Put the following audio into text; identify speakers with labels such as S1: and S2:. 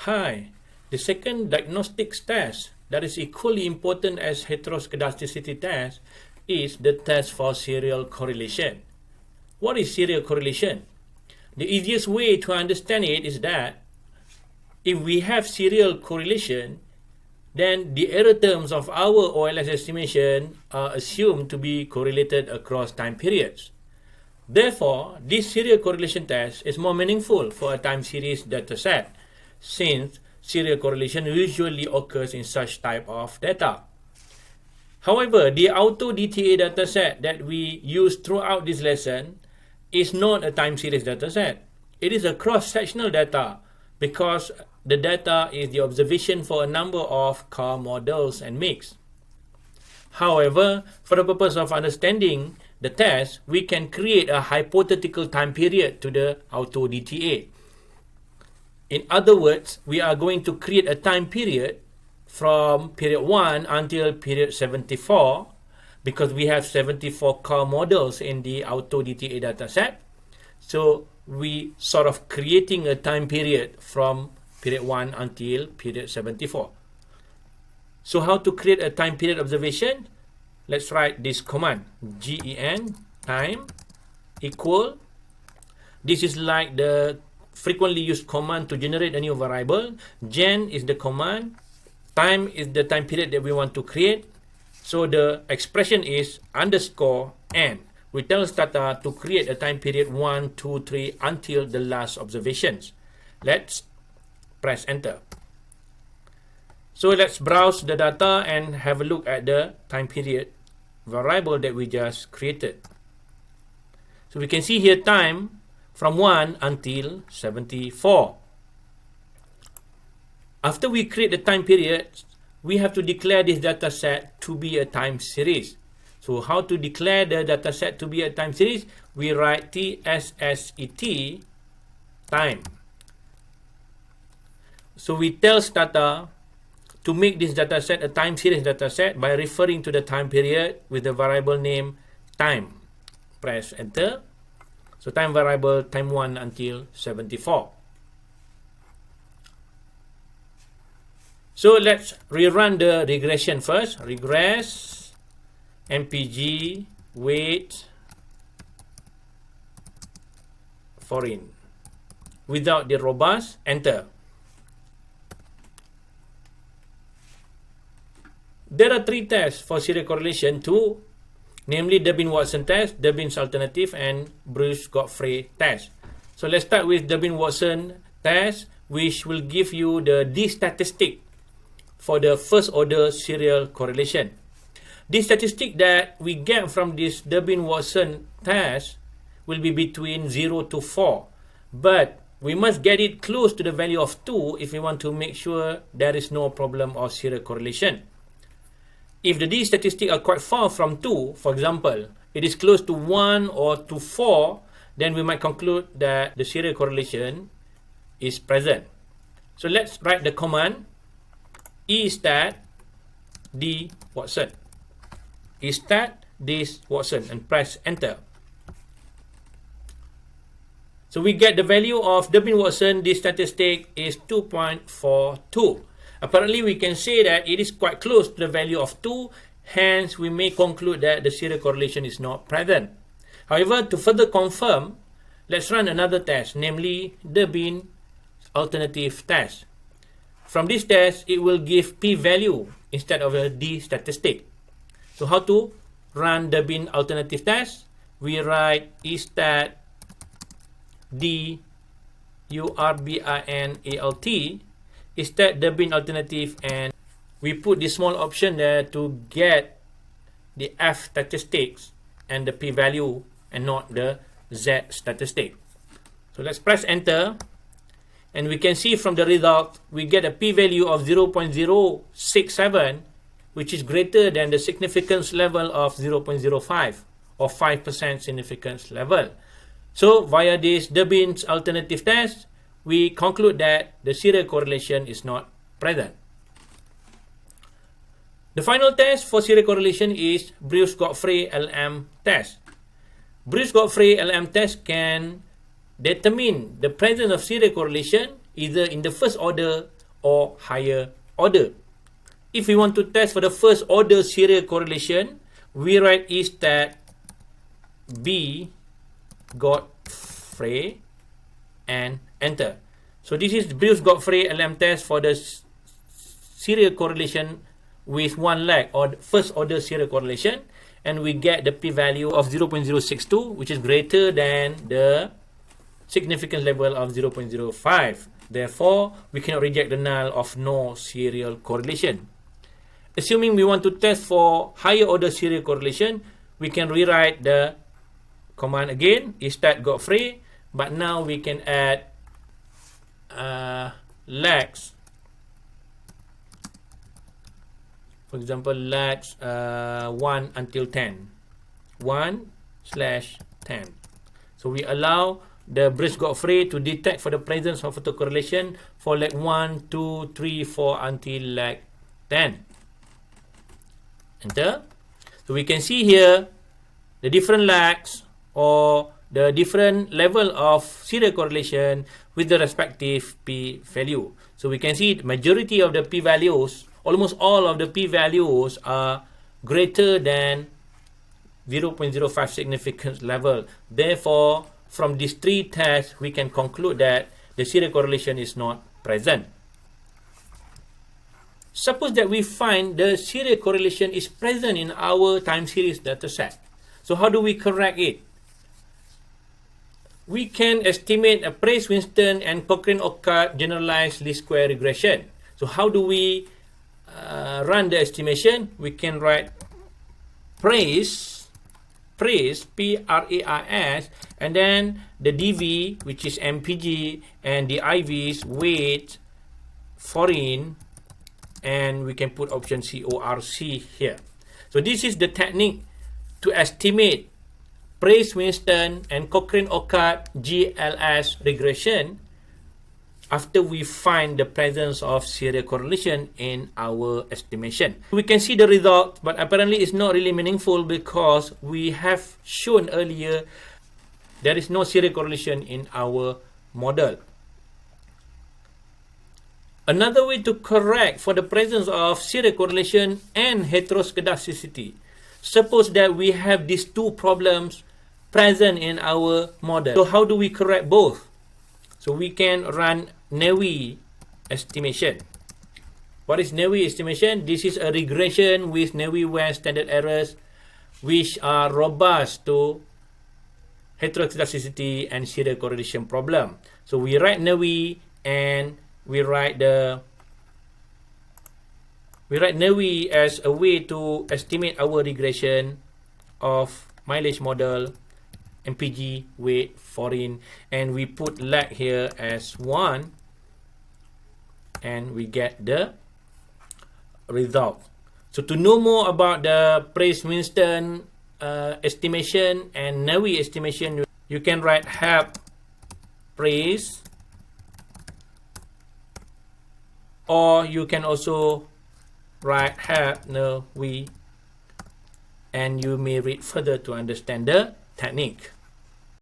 S1: Hi, the second diagnostics test that is equally important as heteroskedasticity test is the test for serial correlation. What is serial correlation? The easiest way to understand it is that if we have serial correlation, then the error terms of our OLS estimation are assumed to be correlated across time periods. Therefore, this serial correlation test is more meaningful for a time series dataset, since serial correlation usually occurs in such type of data. However, the auto DTA dataset that we use throughout this lesson is not a time series dataset. It is a cross-sectional data because the data is the observation for a number of car models and makes. However, for the purpose of understanding the test, we can create a hypothetical time period to the auto DTA. In other words, we are going to create a time period from period 1 until period 74 because we have 74 car models in the auto DTA dataset. So we sort of creating a time period from period 1 until period 74. So how to create a time period observation? Let's write this command, gen time equal. This is like the frequently used command to generate a new variable. Gen is the command, time is the time period that we want to create. So the expression is underscore n. We tell Stata to create a time period 1, 2, 3 until the last observations. Let's press enter. So let's browse the data and have a look at the time period variable that we just created. So we can see here time from 1 until 74. After we create the time period, we have to declare this data set to be a time series. So how to declare the data set to be a time series? We write TSSET time. So we tell Stata to make this dataset a time series dataset by referring to the time period with the variable name time. Press enter. So time variable time 1 until 74. So let's rerun the regression first. Regress mpg weight foreign without the robust. Enter. There are 3 tests for serial correlation too, namely Durbin-Watson test, Durbin's alternative, and Bruce-Godfrey test. So let's start with Durbin-Watson test, which will give you the D statistic for the first order serial correlation. The statistic that we get from this Durbin-Watson test will be between 0 to 4, but we must get it close to the value of 2 if we want to make sure there is no problem of serial correlation. If the D statistics are quite far from 2, for example, it is close to 1 or to 4, then we might conclude that the serial correlation is present. So let's write the command estat d Watson. Estat this Watson and press enter. So we get the value of Durbin-Watson. The statistic is 2.42. Apparently, we can say that it is quite close to the value of 2. Hence, we may conclude that the serial correlation is not present. However, to further confirm, let's run another test, namely Durbin alternative test. From this test, it will give p-value instead of a D statistic. So how to run Durbin alternative test? We write estat d urbinalt estat Durbin alternative, and we put this small option there to get the F statistics and the p-value and not the Z statistic. So let's press enter, and we can see from the result we get a p-value of 0.067, which is greater than the significance level of 0.05 or 5% significance level. So via this Durbin's alternative test, we conclude that the serial correlation is not present. The final test for serial correlation is Bruce-Godfrey LM test. Bruce-Godfrey LM test can determine the presence of serial correlation either in the first order or higher order. If we want to test for the first order serial correlation, we write is that B Godfrey and enter. So this is Bruce Godfrey LM test for the serial correlation with one leg, or first order serial correlation, and we get the p-value of 0.062, which is greater than the significance level of 0.05. Therefore, we cannot reject the null of no serial correlation. Assuming we want to test for higher order serial correlation, we can rewrite the command again, is that Godfrey, but now we can add legs. For example, legs 1 until 10. 1/10. So we allow the Bruce Godfrey to detect for the presence of autocorrelation for leg 1, 2, 3, 4 until leg 10. Enter. So we can see here the different legs or the different level of serial correlation with the respective p-value. So we can see the majority of the p-values, almost all of the p-values are greater than 0.05 significance level. Therefore, from these three tests, we can conclude that the serial correlation is not present. Suppose that we find the serial correlation is present in our time series dataset. So how do we correct it? We can estimate a Price-Winston and Cochrane-Occart generalized least square regression. So how do we run the estimation? We can write Price, P-R-A-I-S, and then the DV, which is MPG, and the IVs, weight, foreign, and we can put option CORC here. So this is the technique to estimate Price-Winston and Cochrane-Occart GLS regression after we find the presence of serial correlation in our estimation. We can see the result, but apparently it's not really meaningful because we have shown earlier there is no serial correlation in our model. Another way to correct for the presence of serial correlation and heteroskedasticity. Suppose that we have these two problems present in our model. So how do we correct both? So we can run Newi estimation. What is Newi estimation? This is a regression with Newi-West standard errors which are robust to heteroskedasticity and serial correlation problem. So we write Newi and we write Newi as a way to estimate our regression of mileage model, MPG, weight, foreign, and we put lag here as 1 and we get the result. So to know more about the Price-Winston estimation and Newi estimation, you can write help Price, or you can also write help Newi, and you may read further to understand the technique.